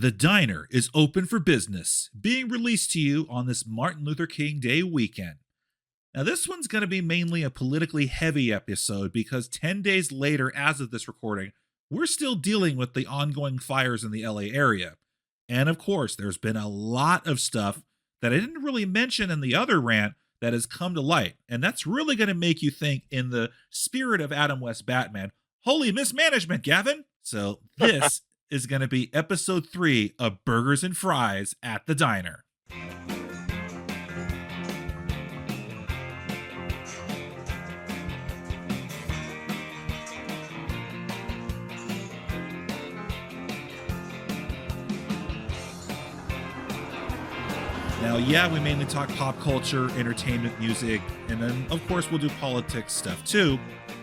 The Diner is open for business, being released to you on this Martin Luther King Day weekend. Now, this one's going to be mainly a politically heavy episode because 10 days later, as of this recording, we're still dealing with the ongoing fires in the LA area. And of course, there's been a lot of stuff that I didn't really mention in the other rant that has come to light. And that's really going to make you think, in the spirit of Adam West Batman, holy mismanagement, Gavin. So this is going to be episode 3 of Burgers and Fries at the Diner. Now, yeah, we mainly talk pop culture, entertainment, music, and then, of course, we'll do politics stuff too.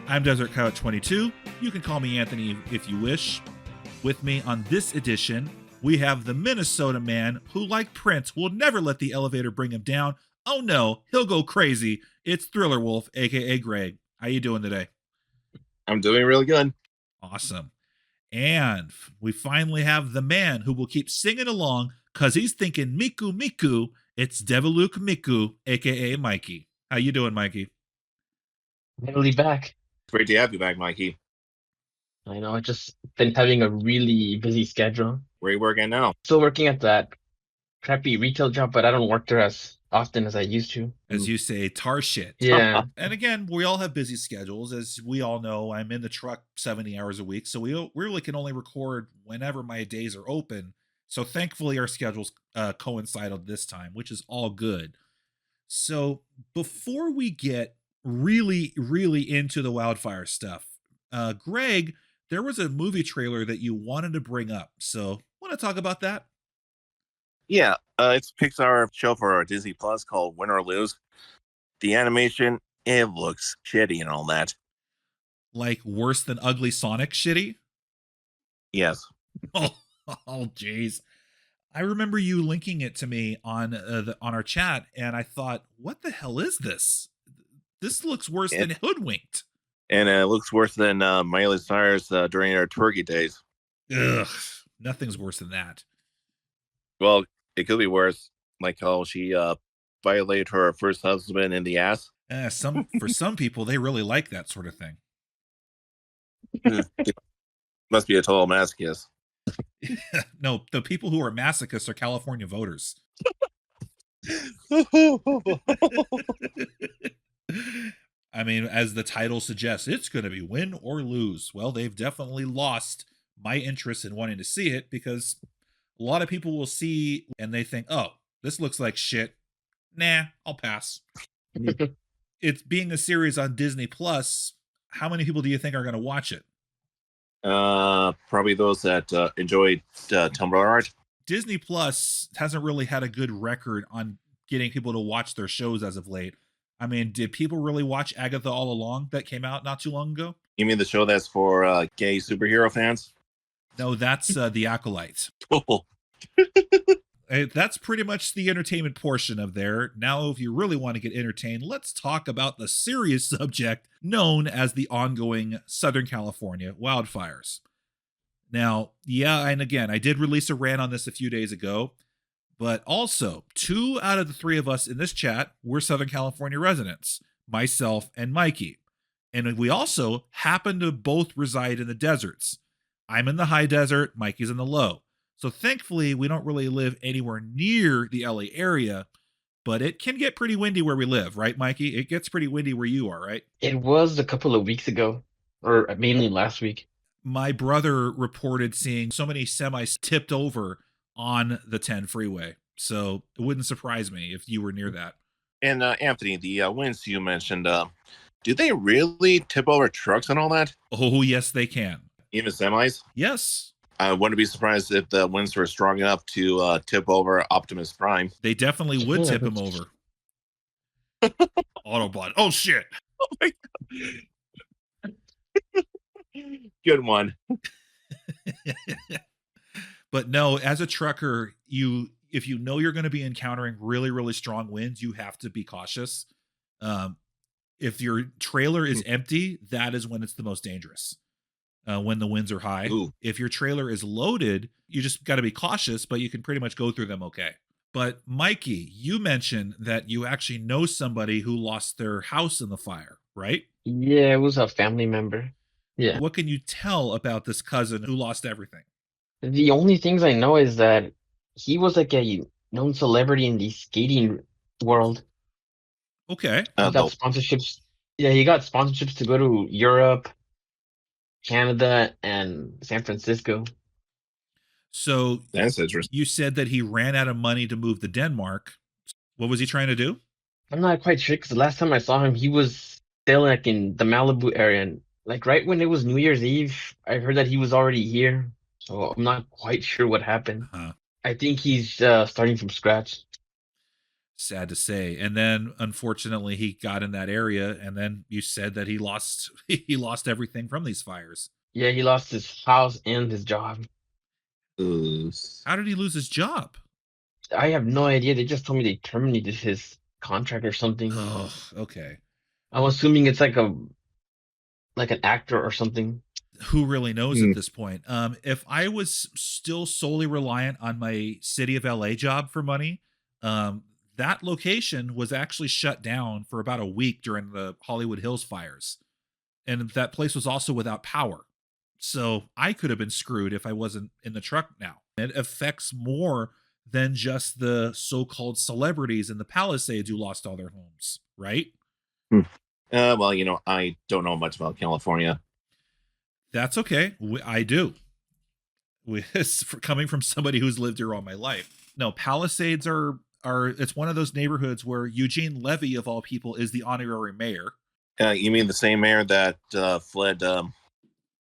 I'm Desert Coyote 22. You can call me Anthony if you wish. With me on this edition, we have the Minnesota man who, like Prince, will never let the elevator bring him down. Oh no, he'll go crazy. It's Thriller Wolf, aka Greg. How you doing today? I'm doing really good. Awesome. And we finally have the man who will keep singing along because he's thinking Miku Miku. It's Devilukemiku, aka Mikey. How you doing, Mikey? Finally back. Great to have you back, Mikey. I know, I've just been having a really busy schedule. Where are you working now? Still working at that crappy retail job, but I don't work there as often as I used to. As you say, tar shit. Yeah. And again, we all have busy schedules. As we all know, I'm in the truck 70 hours a week, so we really can only record whenever my days are open. So thankfully, our schedules coincided this time, which is all good. So before we get really into the Wildfire stuff, Greg, there was a movie trailer that you wanted to bring up. So want to talk about that? Yeah, it's a Pixar show for Disney Plus called Win or Lose. The animation, it looks shitty and all that. Like worse than Ugly Sonic shitty? Yes. Oh, jeez. I remember you linking it to me on our chat, and I thought, what the hell is this? This looks worse than Hoodwinked. And it looks worse than Miley Cyrus during her twerky days. Ugh, nothing's worse than that. Well, it could be worse, like how she violated her first husband in the ass. For some people, they really like that sort of thing. Must be a total masochist. No, the people who are masochists are California voters. I mean, as the title suggests, it's going to be win or lose. Well, they've definitely lost my interest in wanting to see it because a lot of people will see and they think, oh, this looks like shit. Nah, I'll pass. It's being a series on Disney Plus. How many people do you think are going to watch it? Probably those that enjoy Tumblr art. Disney Plus hasn't really had a good record on getting people to watch their shows as of late. I mean, did people really watch Agatha All Along that came out not too long ago? You mean the show that's for gay superhero fans? No, that's The Acolyte. Oh. That's pretty much the entertainment portion of there. Now, if you really want to get entertained, let's talk about the serious subject known as the ongoing Southern California wildfires. Now, yeah, and again, I did release a rant on this a few days ago, but also 2 out of the 3 of us in this chat were Southern California residents, myself and Mikey. And we also happen to both reside in the deserts. I'm in the high desert, Mikey's in the low. So thankfully, we don't really live anywhere near the LA area, but it can get pretty windy where we live, right, Mikey? It gets pretty windy where you are, right? It was a couple of weeks ago, or mainly last week. My brother reported seeing so many semis tipped over on the 10 freeway. So it wouldn't surprise me if you were near that. And Anthony, the winds you mentioned, do they really tip over trucks and all that? Oh, yes, they can. Even semis? Yes. I wouldn't be surprised if the winds were strong enough to tip over Optimus Prime. They definitely would tip him over. Autobot. Oh, shit. Oh, my God. Good one. But no, as a trucker, if you know you're going to be encountering really strong winds, you have to be cautious. If your trailer is empty, that is when it's the most dangerous. when the winds are high. Ooh. If your trailer is loaded, you just got to be cautious, but you can pretty much go through them okay. But Mikey, you mentioned that you actually know somebody who lost their house in the fire, right? Yeah, it was a family member. Yeah. What can you tell about this cousin who lost everything? The only things I know is that he was like a known celebrity in the skating world. Okay. He got The sponsorships. Yeah, he got sponsorships to go to Europe, Canada, and San Francisco. So That's interesting. you said that he ran out of money to move to Denmark. What was he trying to do? I'm not quite sure because the last time I saw him, he was still like in the Malibu area. And like right when it was New Year's Eve, I heard that he was already here. So I'm not quite sure what happened. Huh. I think he's starting from scratch. Sad to say. And then unfortunately he got in that area, and then you said that he lost he lost everything from these fires. Yeah, he lost his house and his job. Ooh. How did he lose his job? I have no idea. They just told me they terminated his contract or something. Oh, okay. I'm assuming it's like an actor or something. Who really knows at this point? If I was still solely reliant on my city of LA job for money, that location was actually shut down for about a week during the Hollywood Hills fires. And that place was also without power. So I could have been screwed if I wasn't in the truck now. It affects more than just the so-called celebrities in the Palisades who lost all their homes, right? Well, I don't know much about California. That's okay. I do. Coming from somebody who's lived here all my life. No, Palisades are it's one of those neighborhoods where Eugene Levy, of all people, is the honorary mayor. You mean the same mayor that fled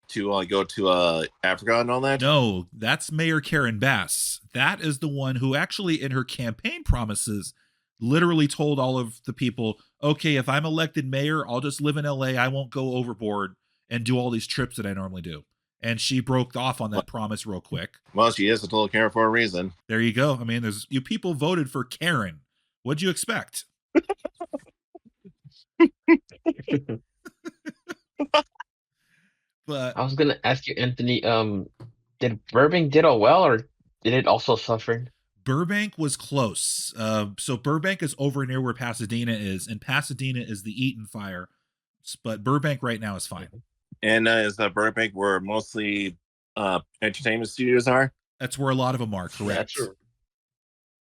to go to Africa and all that? No, that's Mayor Karen Bass. That is the one who actually, in her campaign promises, literally told all of the people, okay, if I'm elected mayor, I'll just live in LA. I won't go overboard and do all these trips that I normally do. And she broke off on that promise real quick. Well, she is a total Karen for a reason. There you go. I mean, you people voted for Karen. What'd you expect? But I was gonna ask you, Anthony, did Burbank did all well or did it also suffer? Burbank was close. So Burbank is over near where Pasadena is, and Pasadena is the Eaton fire. But Burbank right now is fine. And is Burbank where mostly entertainment studios are? That's where a lot of them are, correct?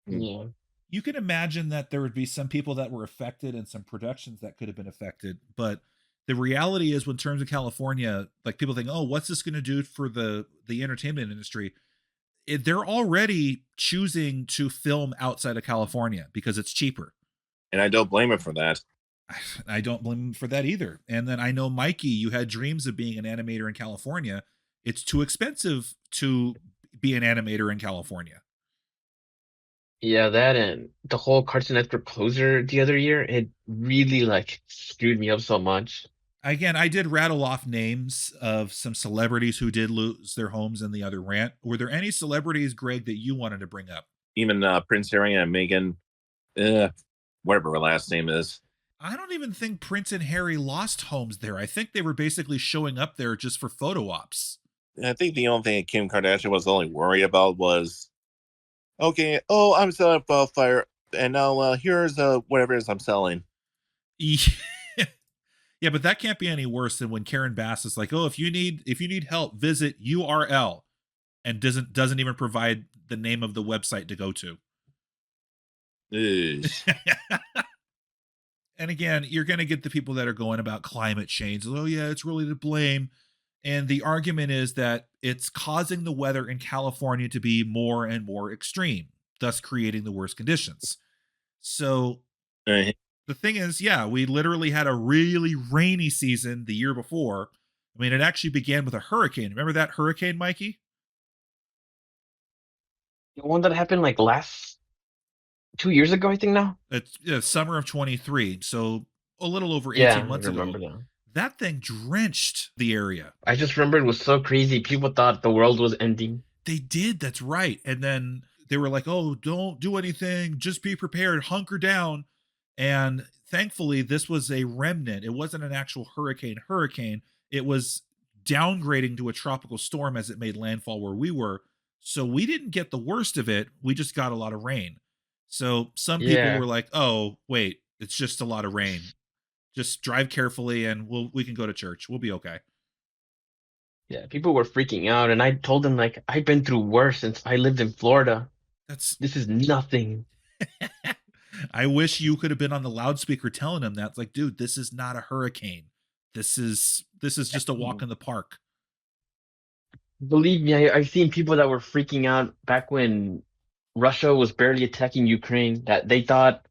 Yeah. You can imagine that there would be some people that were affected and some productions that could have been affected. But the reality is, in terms of California, like people think, oh, what's this going to do for the entertainment industry? They're already choosing to film outside of California because it's cheaper. And I don't blame him for that. I don't blame him for that either. And then I know, Mikey, you had dreams of being an animator in California. It's too expensive to be an animator in California. Yeah, that and the whole Cartoon Network closure the other year, it really screwed me up so much. Again, I did rattle off names of some celebrities who did lose their homes in the other rant. Were there any celebrities, Greg, that you wanted to bring up? Even Prince Harry and Meghan, whatever her last name is. I don't even think Prince and Harry lost homes there. I think they were basically showing up there just for photo ops. I think the only thing Kim Kardashian was only worried about was, okay, I'm selling Wildfire, and now here's whatever it is I'm selling. Yeah, but that can't be any worse than when Karen Bass is like, oh, if you need help, visit URL, and doesn't even provide the name of the website to go to. And again, you're going to get the people that are going about climate change. Oh, yeah, it's really to blame. And the argument is that it's causing the weather in California to be more and more extreme, thus creating the worst conditions. So the thing is, yeah, we literally had a really rainy season the year before. I mean, it actually began with a hurricane. Remember that hurricane, Mikey? The one that happened last 2 years ago, I think now. It's summer of 23, so a little over 18 months ago. That. That thing drenched the area. I just remember it was so crazy. People thought the world was ending. They did, that's right. And then they were like, oh, don't do anything. Just be prepared. Hunker down. And thankfully, this was a remnant. It wasn't an actual hurricane. It was downgrading to a tropical storm as it made landfall where we were. So we didn't get the worst of it. We just got a lot of rain. So some people Yeah. were like, "Oh, wait, it's just a lot of rain. Just drive carefully and we can go to church. We'll be okay." Yeah, people were freaking out, and I told them like I've been through worse since I lived in Florida. That's This is nothing. I wish you could have been on the loudspeaker telling them that. It's like, dude, this is not a hurricane. This is just a walk in the park. Believe me, I've seen people that were freaking out back when Russia was barely attacking Ukraine, that they thought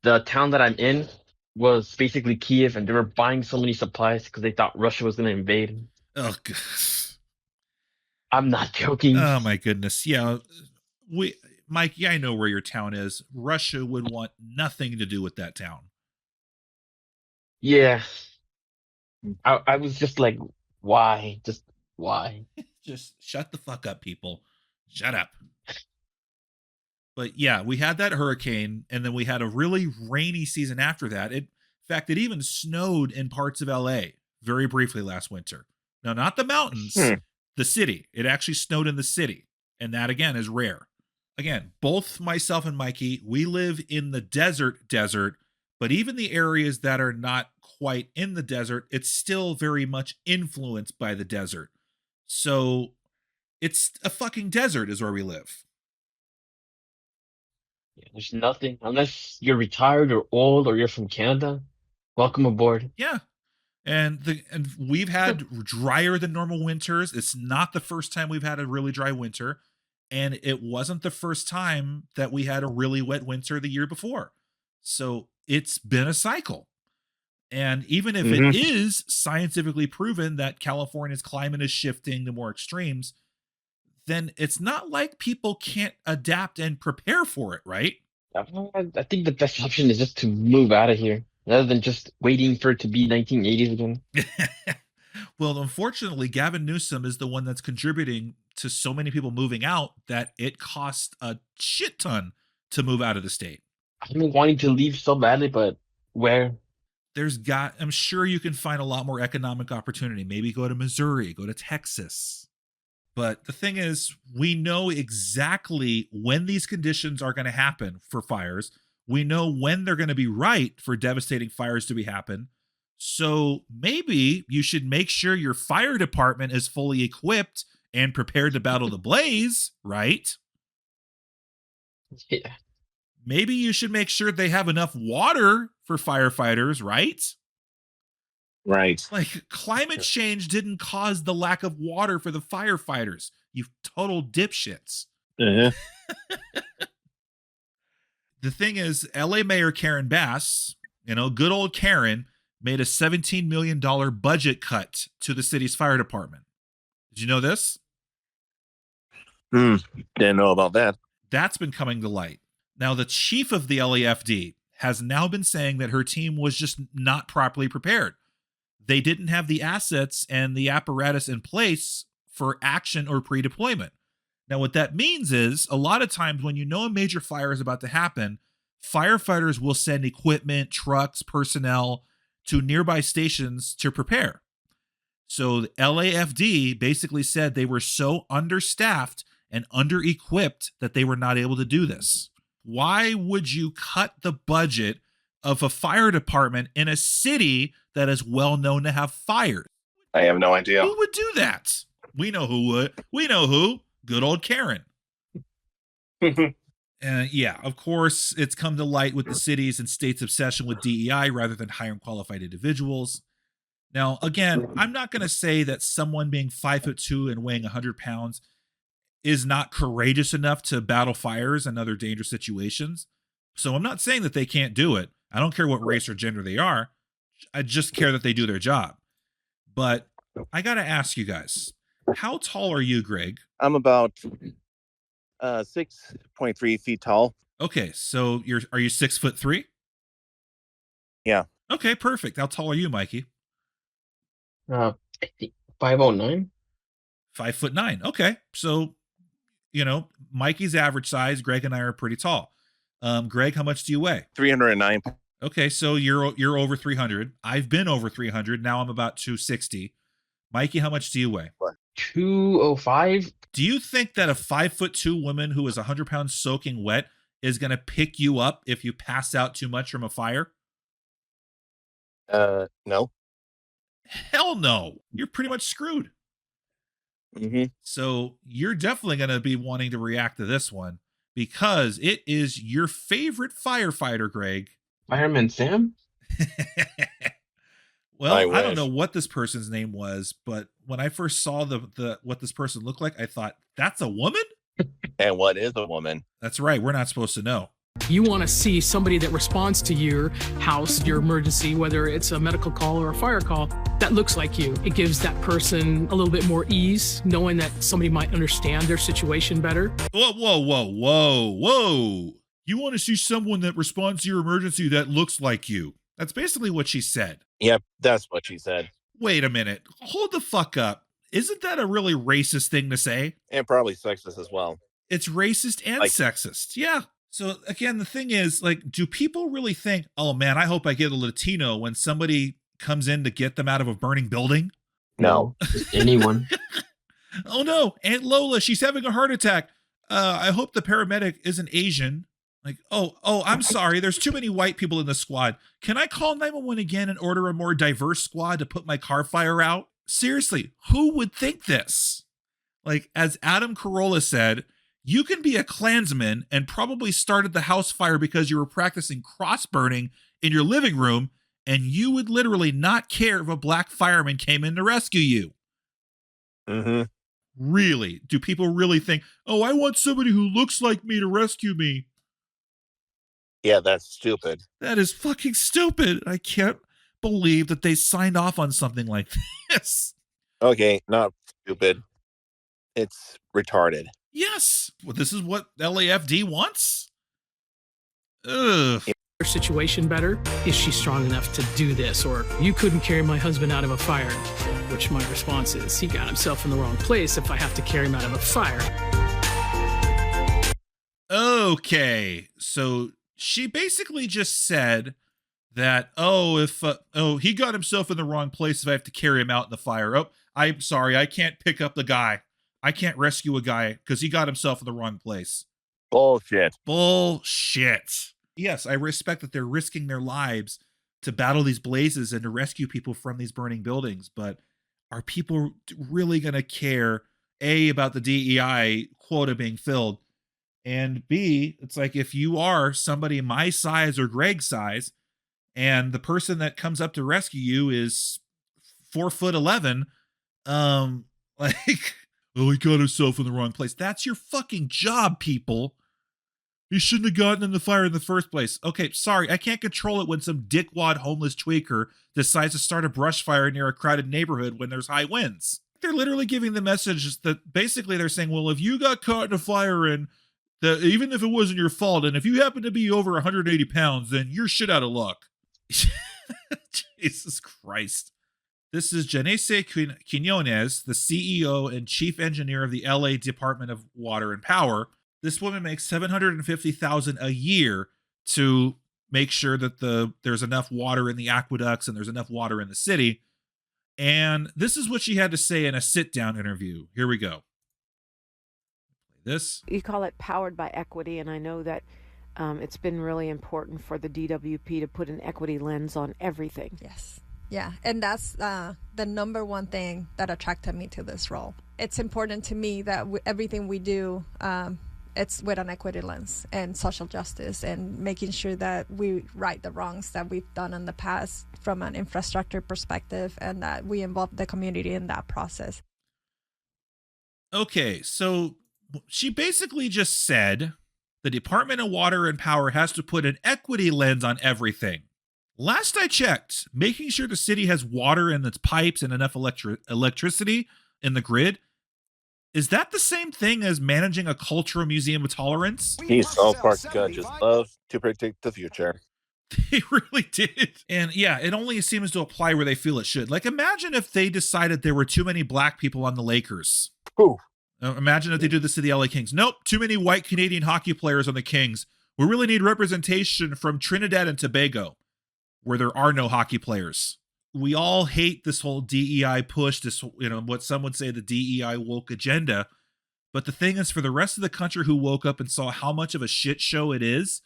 the town that I'm in was basically Kiev, and they were buying so many supplies because they thought Russia was going to invade. Oh, God. I'm not joking. Oh my goodness. Yeah. Mikey, I know where your town is. Russia would want nothing to do with that town. Yeah. I was just like, why? Just why? Just shut the fuck up, people. Shut up. But yeah, we had that hurricane, and then we had a really rainy season after that. In fact, it even snowed in parts of LA very briefly last winter. Now, not the mountains, the city. It actually snowed in the city. And that, again, is rare. Again, both myself and Mikey, we live in the desert, but even the areas that are not quite in the desert, it's still very much influenced by the desert. So it's a fucking desert is where we live. Yeah, there's nothing unless you're retired or old or you're from Canada. Welcome aboard. Yeah. And we've had drier than normal winters. It's not the first time we've had a really dry winter, and it wasn't the first time that we had a really wet winter the year before. So it's been a cycle. And even if it is scientifically proven that California's climate is shifting to more extremes, then it's not like people can't adapt and prepare for it, right? I think the best option is just to move out of here rather than just waiting for it to be 1980s again. Well, unfortunately, Gavin Newsom is the one that's contributing to so many people moving out that it costs a shit ton to move out of the state. I've been wanting to leave so badly, but where? I'm sure you can find a lot more economic opportunity. Maybe go to Missouri, go to Texas. But the thing is, we know exactly when these conditions are going to happen for fires. We know when they're going to be right for devastating fires to happen. So maybe you should make sure your fire department is fully equipped and prepared to battle the blaze, right? Yeah. Maybe you should make sure they have enough water for firefighters, right? Right. Like, climate change didn't cause the lack of water for the firefighters. You total dipshits. Uh-huh. The thing is, LA Mayor Karen Bass, good old Karen, made a $17 million budget cut to the city's fire department. Did you know this? Didn't know about that. That's been coming to light. Now, the chief of the LAFD has now been saying that her team was just not properly prepared. They didn't have the assets and the apparatus in place for action or pre-deployment. Now, what that means is a lot of times when you know a major fire is about to happen, firefighters will send equipment, trucks, personnel to nearby stations to prepare. So the LAFD basically said they were so understaffed and under-equipped that they were not able to do this. Why would you cut the budget of a fire department in a city that is well known to have fires? I have no idea. Who would do that? We know who would. We know who. Good old Karen. Yeah, of course, it's come to light with the city's and state's obsession with DEI rather than hiring qualified individuals. Now, again, I'm not going to say that someone being 5'2" and weighing 100 pounds is not courageous enough to battle fires and other dangerous situations. So I'm not saying that they can't do it. I don't care what race or gender they are. I just care that they do their job. But I got to ask you guys, how tall are you, Greg? I'm about 6.3 feet tall. Okay, so are you 6'3"? Yeah. Okay, perfect. How tall are you, Mikey? I think 509. 5'9". Okay, so Mikey's average size. Greg and I are pretty tall. Greg, how much do you weigh? 309. Okay, so you're over 300. I've been over 300. Now I'm about 260. Mikey, how much do you weigh? 205. Do you think that a 5'2" woman who is 100 pounds soaking wet is going to pick you up if you pass out too much from a fire? No. Hell no. You're pretty much screwed. Mm-hmm. So you're definitely going to be wanting to react to this one because it is your favorite firefighter, Greg. Fireman Sam? Well, I I don't wish. know what this person's name was, but when I first saw the what this person looked like, I thought, that's a woman? And what is a woman? That's right. We're not supposed to know. You want to see somebody that responds to your house, your emergency, whether it's a medical call or a fire call, that looks like you. It gives that person a little bit more ease, knowing that somebody might understand their situation better. Whoa, whoa, whoa, whoa, whoa. You want to see someone that responds to your emergency that looks like you. That's basically what she said. Yep, that's what she said. Wait a minute. Hold the fuck up. Isn't that a really racist thing to say? And probably sexist as well. It's racist and sexist. Yeah. So again, the thing is, like, do people really think, oh man, I hope I get a Latino when somebody comes in to get them out of a burning building? No. Just anyone. Oh no, Aunt Lola, she's having a heart attack. I hope the paramedic isn't Asian. Like, oh, I'm sorry. There's too many white people in the squad. Can I call 911 again and order a more diverse squad to put my car fire out? Seriously, who would think this? Like, as Adam Carolla said, you can be a Klansman and probably started the house fire because you were practicing cross burning in your living room, and you would literally not care if a black fireman came in to rescue you. Mm-hmm. Really? Do people really think, oh, I want somebody who looks like me to rescue me? Yeah, that's stupid. That is fucking stupid. I can't believe that they signed off on something like this. Okay, not stupid. It's retarded. Yes. Well, this is what LAFD wants? Ugh. Her situation better. Is she strong enough to do this? Or you couldn't carry my husband out of a fire, which my response is, he got himself in the wrong place if I have to carry him out of a fire. Okay. So she basically just said that, he got himself in the wrong place if I have to carry him out in the fire. Oh, I'm sorry. I can't pick up the guy. I can't rescue a guy because he got himself in the wrong place. Bullshit. Bullshit. Yes, I respect that they're risking their lives to battle these blazes and to rescue people from these burning buildings, but are people really going to care, A, about the DEI quota being filled, and B, it's like if you are somebody my size or Greg's size, and the person that comes up to rescue you is 4'11", like, oh, he got himself in the wrong place. That's your fucking job, people. He shouldn't have gotten in the fire in the first place. Okay, sorry, I can't control it when some dickwad homeless tweaker decides to start a brush fire near a crowded neighborhood when there's high winds. They're literally giving the message that basically they're saying, well, if you got caught in a fire and even if it wasn't your fault, and if you happen to be over 180 pounds, then you're shit out of luck. Jesus Christ. This is Janice Quinones, the CEO and chief engineer of the LA Department of Water and Power. This woman makes $750,000 a year to make sure that there's enough water in the aqueducts and there's enough water in the city. And this is what she had to say in a sit-down interview. Here we go. This. You call it powered by equity, and I know that it's been really important for the DWP to put an equity lens on everything. Yes. Yeah, and that's the number one thing that attracted me to this role. It's important to me that everything we do, it's with an equity lens and social justice and making sure that we right the wrongs that we've done in the past from an infrastructure perspective and that we involve the community in that process. Okay, so she basically just said the Department of Water and Power has to put an equity lens on everything. Last I checked, making sure the city has water in its pipes and enough electricity in the grid, is that the same thing as managing a cultural museum of tolerance? These South Park judges love to predict the future. They really did. And yeah, it only seems to apply where they feel it should. Like, imagine if they decided there were too many black people on the Lakers. Ooh. Imagine if they do this to the LA Kings. Nope, too many white Canadian hockey players on the Kings. We really need representation from Trinidad and Tobago, where there are no hockey players. we all hate this whole DEI push, this, what some would say the DEI woke agenda. But the thing is, for the rest of the country who woke up and saw how much of a shit show it is,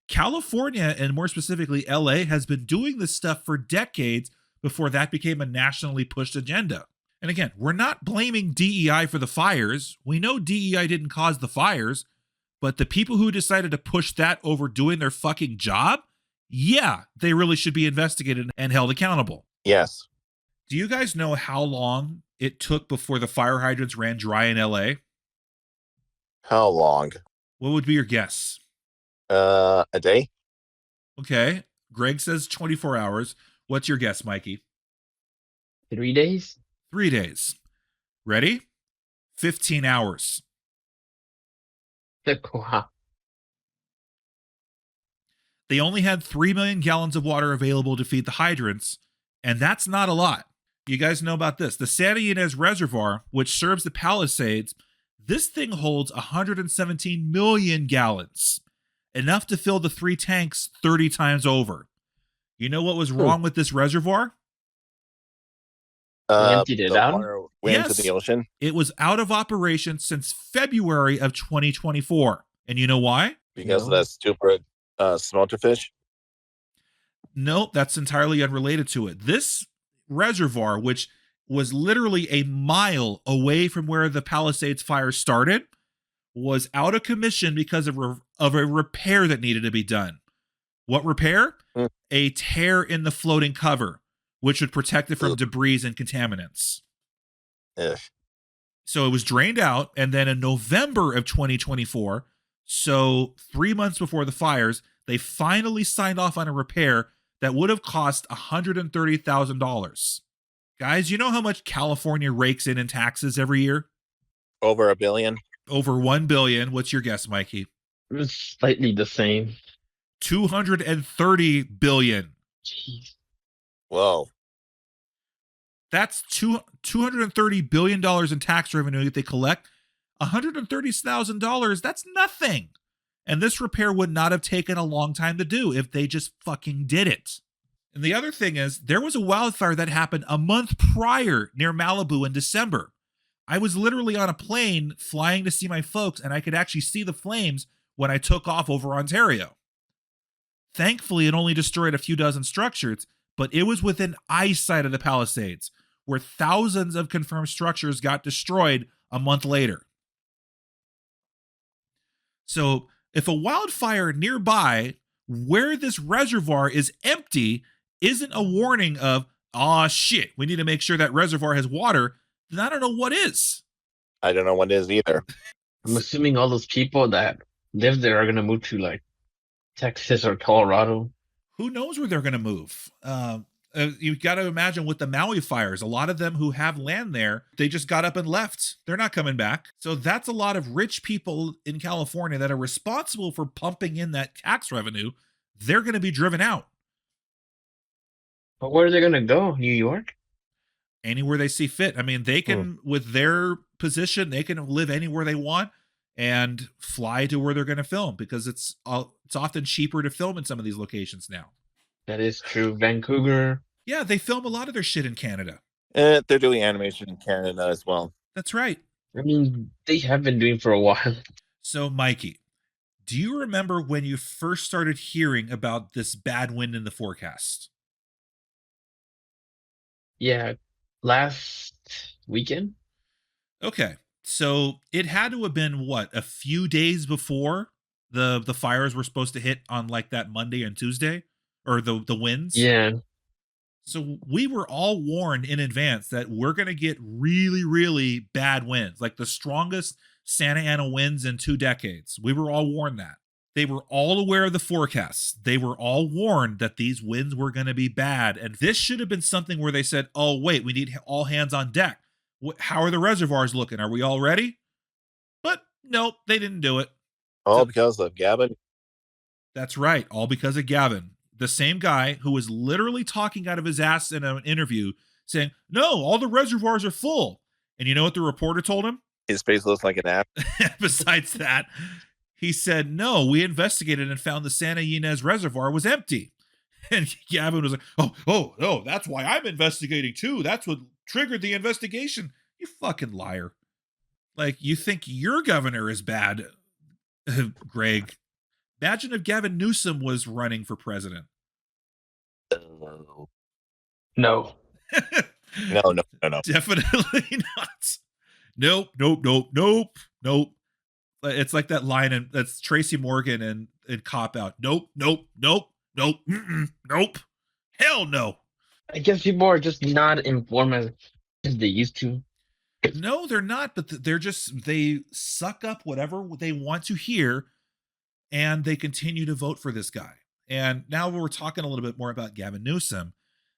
California, and more specifically LA, has been doing this stuff for decades before that became a nationally pushed agenda. And again, we're not blaming DEI for the fires. We know DEI didn't cause the fires, but the people who decided to push that over doing their fucking job, yeah, they really should be investigated and held accountable. Yes. Do you guys know how long it took before the fire hydrants ran dry in LA? How long? What would be your guess? A day? Okay. Greg says 24 hours. What's your guess, Mikey? 3 days? 3 days. Ready? 15 hours. Wow. They only had 3 million gallons of water available to feed the hydrants, and that's not a lot. You guys know about this. The Santa Ynez Reservoir, which serves the Palisades, this thing holds 117 million gallons, enough to fill the 3 tanks 30 times over. You know what was wrong with this reservoir? Emptied it out? Water went Yes. into the ocean. It was out of operation since February of 2024. And you know why? Because of No. that stupid smelter fish. Nope, that's entirely unrelated to it. This reservoir, which was literally a mile away from where the Palisades fire started, was out of commission because of a repair that needed to be done. What repair? A tear in the floating cover, which would protect it from debris and contaminants. Ugh. So it was drained out, and then in November of 2024, so 3 months before the fires, they finally signed off on a repair that would have cost $130,000. Guys, you know how much California rakes in taxes every year? Over $1 billion. Over $1 billion. What's your guess, Mikey? It was slightly the same. $230 billion. Jeez. Whoa. That's $230 billion in tax revenue that they collect. $130,000, that's nothing. And this repair would not have taken a long time to do if they just fucking did it. And the other thing is, there was a wildfire that happened a month prior near Malibu in December. I was literally on a plane flying to see my folks, and I could actually see the flames when I took off over Ontario. Thankfully, it only destroyed a few dozen structures, but it was within eyesight of the Palisades, where thousands of confirmed structures got destroyed a month later. So, if a wildfire nearby where this reservoir is empty isn't a warning of, "Aw, shit, we need to make sure that reservoir has water," then I don't know what is. I don't know what it is either. I'm assuming all those people that live there are going to move to like Texas or Colorado. Who knows where they're going to move? You've got to imagine with the Maui fires, a lot of them who have land there, they just got up and left. They're not coming back. So that's a lot of rich people in California that are responsible for pumping in that tax revenue. They're going to be driven out. But where are they going to go? New York? Anywhere they see fit. I mean, they can, with their position, they can live anywhere they want and fly to where they're going to film, because it's often cheaper to film in some of these locations now. That is true. Vancouver. Yeah, they film a lot of their shit in Canada. They're doing animation in Canada as well. That's right. I mean, they have been doing for a while. So, Mikey, do you remember when you first started hearing about this bad wind in the forecast? Yeah, last weekend. Okay, so it had to have been, what, a few days before the fires were supposed to hit on like that Monday and Tuesday? Or the winds? Yeah. So we were all warned in advance that we're going to get really, really bad winds, like the strongest Santa Ana winds in 2 decades. We were all warned that. They were all aware of the forecasts. They were all warned that these winds were going to be bad. And this should have been something where they said, "Oh, wait, we need all hands on deck. How are the reservoirs looking? Are we all ready?" But nope, they didn't do it. All because of Gavin. That's right. All because of Gavin. The same guy who was literally talking out of his ass in an interview saying, "No, all the reservoirs are full." And you know what the reporter told him? His face looks like an app. Besides that, he said, "No, we investigated and found the Santa Ynez Reservoir was empty." And Gavin was like, oh, that's why I'm investigating too. That's what triggered the investigation. You fucking liar. Like, you think your governor is bad, Greg. Imagine if Gavin Newsom was running for president. No. No. No. Definitely not. Nope. It's like that line, and that's Tracy Morgan and Cop Out. Nope. Nope. Hell no. I guess people are just not informed as they used to. No, they're not, but they suck up whatever they want to hear, and they continue to vote for this guy. And now we're talking a little bit more about Gavin Newsom.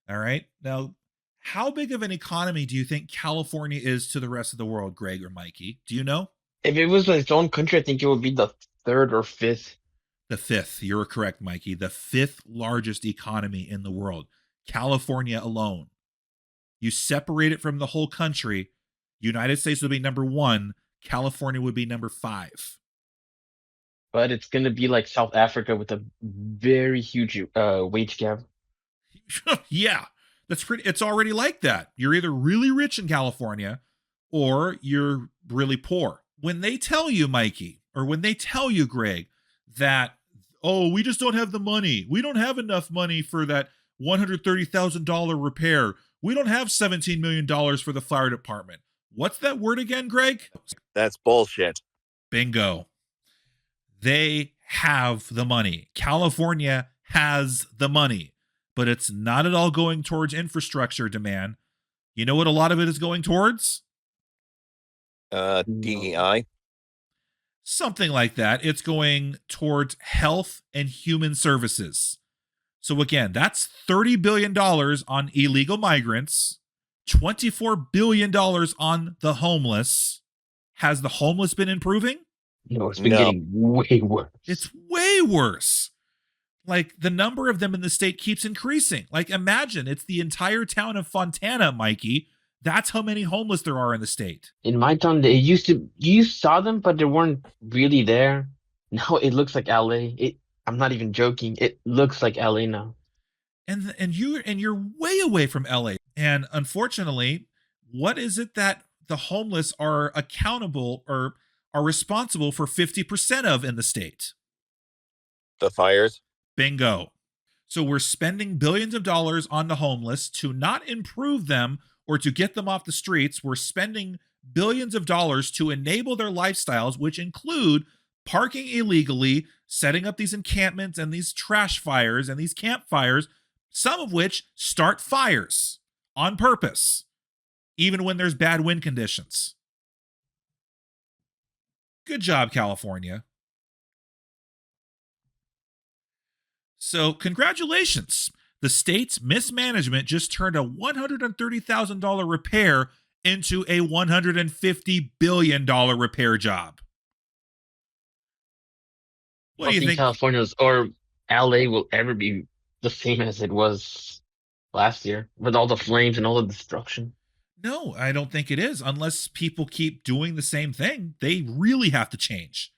All right. Now, how big of an economy do you think California is to the rest of the world, Greg or Mikey? Do you know? If it was its own country, I think it would be the third or fifth. The fifth. You're correct, Mikey. The fifth largest economy in the world. California alone. You separate it from the whole country, United States would be number 1. California would be number 5. But it's going to be like South Africa with a very huge wage gap. Yeah, it's already like that. You're either really rich in California or you're really poor. When they tell you, Mikey, or when they tell you, Greg, that, oh, we just don't have the money. We don't have enough money for that $130,000 repair. We don't have $17 million for the fire department. What's that word again, Greg? That's bullshit. Bingo. They have the money. California has the money, but it's not at all going towards infrastructure demand. You know what a lot of it is going towards? DEI. Something like that. It's going towards health and human services. So again, that's $30 billion on illegal migrants, $24 billion on the homeless. Has the homeless been improving? No, it's been getting way worse. It's way worse. Like, the number of them in the state keeps increasing. Like, imagine it's the entire town of Fontana, Mikey. That's how many homeless there are in the state. In my town, you saw them, but they weren't really there. Now it looks like LA. I'm not even joking. It looks like LA now. And you're way away from LA. And unfortunately, what is it that the homeless are accountable or are responsible for 50% of in the state? The fires. Bingo. So we're spending billions of dollars on the homeless to not improve them or to get them off the streets. We're spending billions of dollars to enable their lifestyles, which include parking illegally, setting up these encampments and these trash fires and these campfires, some of which start fires on purpose, even when there's bad wind conditions. Good job, California. So, congratulations. The state's mismanagement just turned a $130,000 repair into a $150 billion repair job. What do you think? California's or LA will ever be the same as it was last year with all the flames and all the destruction? No, I don't think it is. Unless people keep doing the same thing, they really have to change.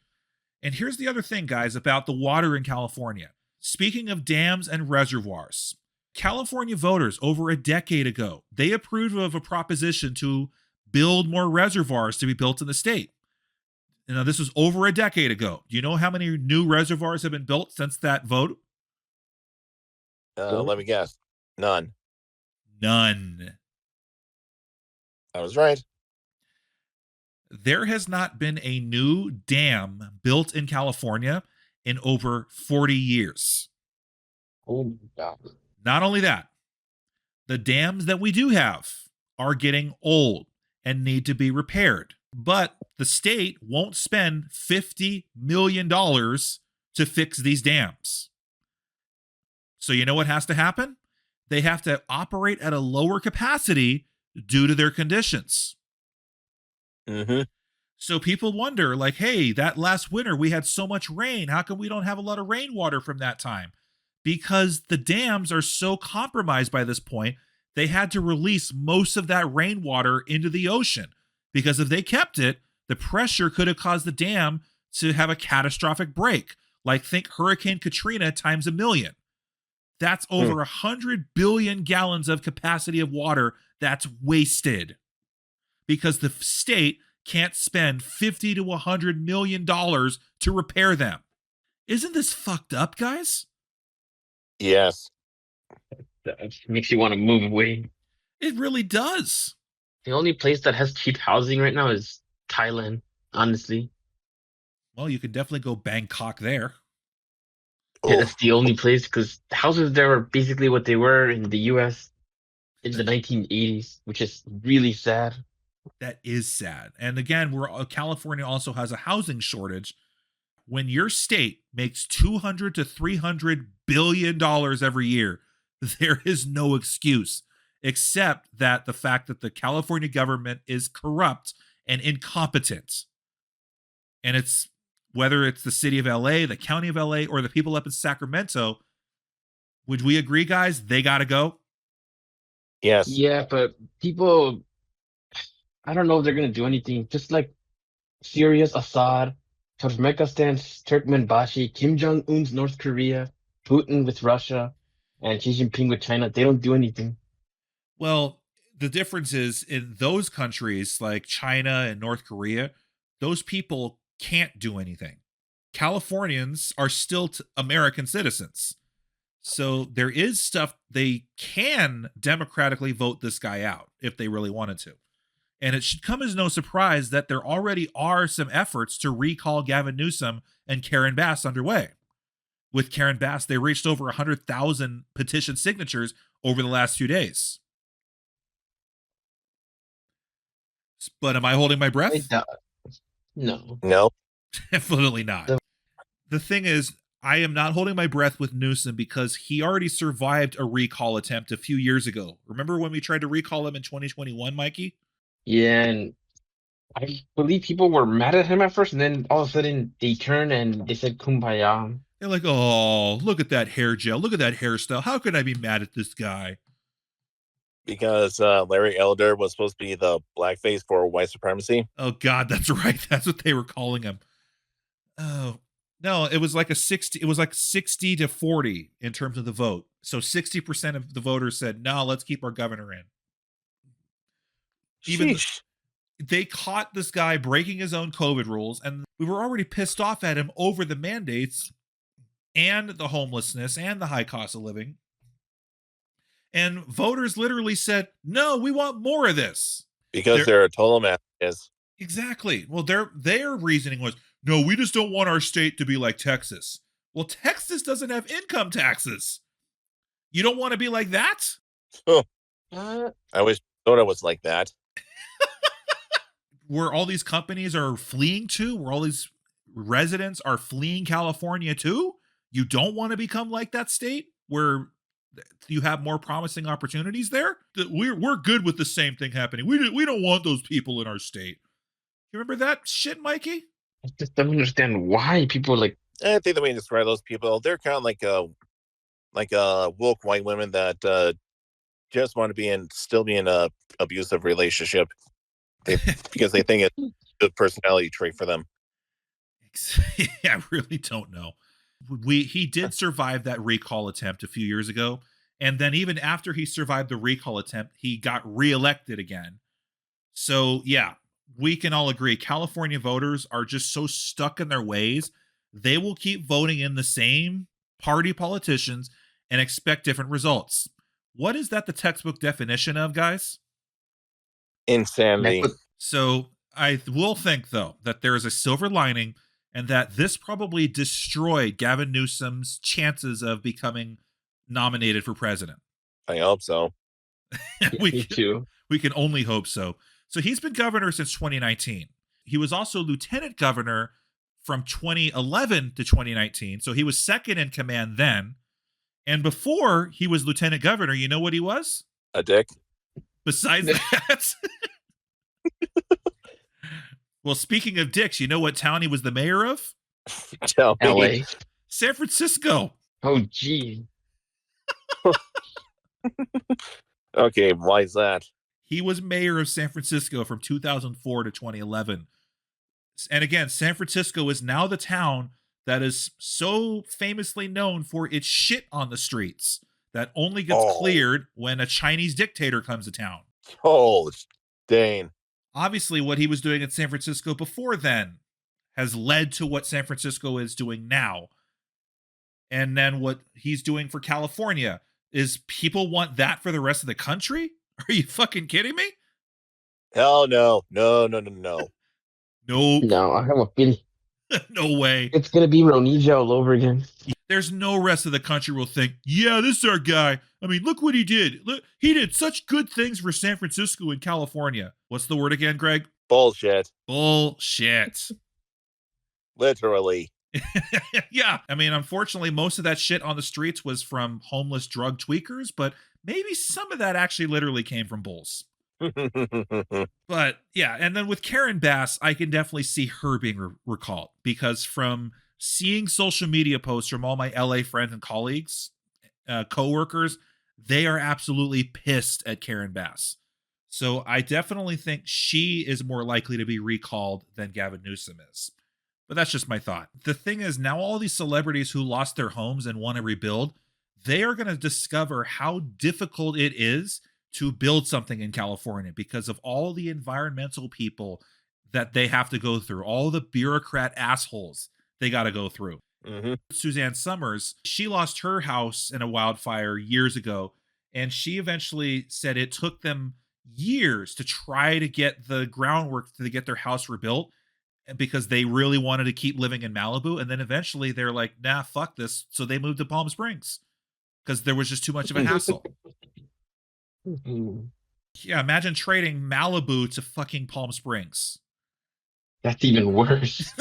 And here's the other thing, guys, about the water in California. Speaking of dams and reservoirs, California voters over a decade ago, they approved of a proposition to build more reservoirs to be built in the state. Now, this was over a decade ago. Do you know how many new reservoirs have been built since that vote? Let me guess. None. None. I was right. There has not been a new dam built in California in over 40 years. Oh, my God. Not only that, the dams that we do have are getting old and need to be repaired. But the state won't spend $50 million to fix these dams. So you know what has to happen? They have to operate at a lower capacity due to their conditions. Mm-hmm. So people wonder, like, hey, that last winter we had so much rain. How come we don't have a lot of rainwater from that time? Because the dams are so compromised by this point, they had to release most of that rainwater into the ocean. Because if they kept it, the pressure could have caused the dam to have a catastrophic break. Like, think Hurricane Katrina times a million. That's over 100 billion gallons of capacity of water that's wasted because the state can't spend $50 to $100 million to repair them. Isn't this fucked up, guys? Yes. That makes you want to move away. It really does. The only place that has cheap housing right now is Thailand, honestly. Well, you could definitely go Bangkok there. Yeah, that's the only place because houses there are basically what they were in the U.S. in the 1980s, which is really sad. That is sad. And again, California also has a housing shortage. When your state makes $200 to $300 billion every year, there is no excuse except that the fact that the California government is corrupt and incompetent. And it's whether it's the city of LA, the county of LA, or the people up in Sacramento, would we agree, guys? They got to go? Yes. Yeah, but people, I don't know if they're going to do anything. Just like Syria's Assad, Turkmenistan's Turkmenbashi, Kim Jong-un's North Korea, Putin with Russia, and Xi Jinping with China, they don't do anything. Well, the difference is in those countries like China and North Korea, those people can't do anything. Californians are still American citizens. So there is stuff they can democratically vote this guy out if they really wanted to. And it should come as no surprise that there already are some efforts to recall Gavin Newsom and Karen Bass underway. With Karen Bass, they reached over 100,000 petition signatures over the last few days. But am I holding my breath? No. No. Definitely not. The thing is, I am not holding my breath with Newsom because he already survived a recall attempt a few years ago. Remember when we tried to recall him in 2021, Mikey? Yeah, and I believe people were mad at him at first, and then all of a sudden they turned and they said kumbaya. They're like, oh, look at that hair gel. Look at that hairstyle. How can I be mad at this guy? Because Larry Elder was supposed to be the blackface for white supremacy. Oh, God, that's right. That's what they were calling him. Oh, no, it was like 60 to 40 in terms of the vote. So 60% of the voters said, no, let's keep our governor in. Even they caught this guy breaking his own COVID rules, and we were already pissed off at him over the mandates and the homelessness and the high cost of living. And voters literally said, no, we want more of this. Because they're a total masochist. Exactly. Well, their reasoning was, no, we just don't want our state to be like Texas. Well, Texas doesn't have income taxes. You don't want to be like that? Oh, I wish Minnesota was like that. Where all these companies are fleeing to, where all these residents are fleeing California to? You don't want to become like that state where you have more promising opportunities there? We're good with the same thing happening. We don't want those people in our state. You remember that shit, Mikey? I just don't understand why people like. I think the way to describe those people, they're kind of like woke white women that just want to still be in a abusive relationship because they think it's a good personality trait for them. I really don't know. He did survive that recall attempt a few years ago, and then even after he survived the recall attempt, he got reelected again. So yeah, we can all agree California voters are just so stuck in their ways. They will keep voting in the same party politicians and expect different results. What is that the textbook definition of, guys? Insanity. So I will think, though, that there is a silver lining and that this probably destroyed Gavin Newsom's chances of becoming nominated for president. I hope so. Me too. We can only hope so. So he's been governor since 2019. He was also lieutenant governor from 2011 to 2019. So he was second in command then. And before he was lieutenant governor, you know what he was? A dick. Besides that. Well, speaking of dicks, you know what town he was the mayor of? Tell me. LA. San Francisco. Oh, gee. Okay, why is that? He was mayor of San Francisco from 2004 to 2011. And again, San Francisco is now the town that is so famously known for its shit on the streets. that only gets Oh. cleared when a Chinese dictator comes to town. Oh, dang. Obviously, what he was doing in San Francisco before then has led to what San Francisco is doing now. And then what he's doing for California is people want that for the rest of the country? Are you fucking kidding me? Hell no. No, no, no, no. Nope. No, I have a feeling No way. it's gonna be Ronija all over again. There's no rest of the country will think, yeah, this is our guy. I mean, look what he did. Look, he did such good things for San Francisco and California. What's the word again, Greg? Bullshit. Bullshit. Literally. Yeah. I mean, unfortunately, most of that shit on the streets was from homeless drug tweakers, but maybe some of that actually literally came from bulls. But yeah, and then with Karen Bass, I can definitely see her being recalled because from seeing social media posts from all my LA friends and colleagues, coworkers, they are absolutely pissed at Karen Bass. So I definitely think she is more likely to be recalled than Gavin Newsom is. But that's just my thought. The thing is, now all these celebrities who lost their homes and want to rebuild, they are going to discover how difficult it is to build something in California because of all the environmental people that they have to go through, all the bureaucrat assholes they got to go through. Mm-hmm. Suzanne Summers, she lost her house in a wildfire years ago, and she eventually said it took them years to try to get the groundwork to get their house rebuilt because they really wanted to keep living in Malibu. And then eventually they're like, nah, fuck this. So they moved to Palm Springs because there was just too much of a hassle. Yeah, imagine trading Malibu to fucking Palm Springs. That's even worse.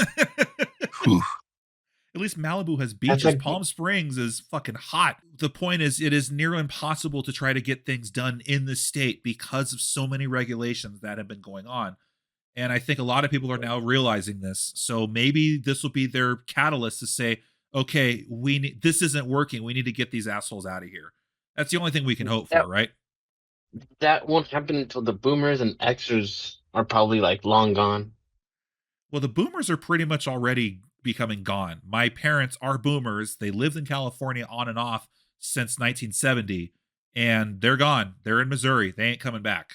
At least Malibu has beaches. like- Palm Springs is fucking hot. The point is, it is near impossible to try to get things done in the state because of so many regulations that have been going on. And I think a lot of people are now realizing this. So maybe this will be their catalyst to say, okay, this isn't working. We need to get these assholes out of here. That's the only thing we can hope for, right? That won't happen until the boomers and Xers are probably like long gone. Well, the boomers are pretty much already becoming gone. My parents are boomers. They lived in California on and off since 1970, and they're gone. They're in Missouri. They ain't coming back.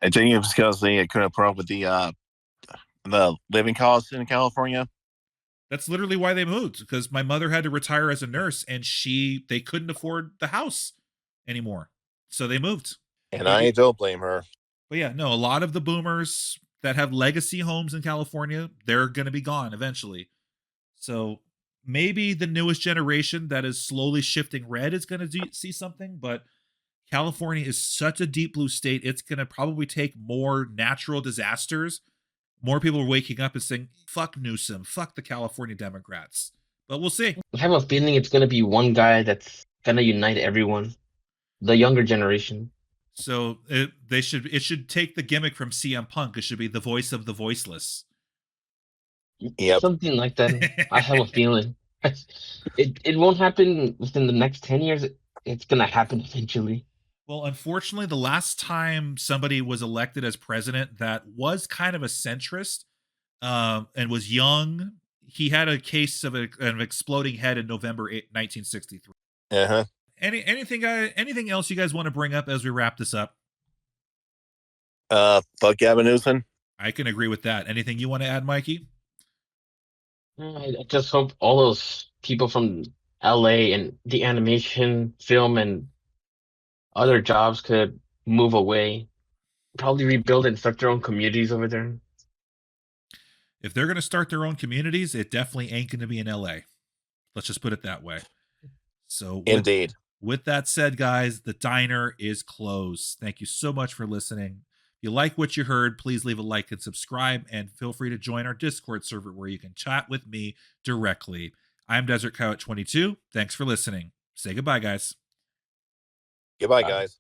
I think it's because they couldn't put up with the living costs in California. That's literally why they moved, because my mother had to retire as a nurse, and they couldn't afford the house anymore. So they moved. And I don't blame her. But yeah, no, a lot of the boomers that have legacy homes in California, they're going to be gone eventually. So maybe the newest generation that is slowly shifting red is going to see something, but California is such a deep blue state. It's going to probably take more natural disasters. More people are waking up and saying, fuck Newsom, fuck the California Democrats. But we'll see. I have a feeling it's gonna be one guy that's gonna unite everyone, the younger generation. So it should take the gimmick from CM Punk. It should be the voice of the voiceless. Yep. Something like that. I have a feeling. It won't happen within the next 10 years. It's gonna happen eventually. Well, unfortunately, the last time somebody was elected as president that was kind of a centrist and was young, he had a case of an exploding head in November 1963. Uh-huh. Anything else you guys want to bring up as we wrap this up? Fuck Gavin Newsom. I can agree with that. Anything you want to add, Mikey? I just hope all those people from LA and the animation, film, and other jobs could move away. Probably rebuild and start their own communities over there. If they're going to start their own communities, it definitely ain't going to be in LA. Let's just put it that way. So Indeed. With that said, guys, the diner is closed. Thank you so much for listening. If you like what you heard, please leave a like and subscribe, and feel free to join our Discord server where you can chat with me directly. I'm Desert Coyote 22. Thanks for listening. Say goodbye, guys. Goodbye, Bye. guys.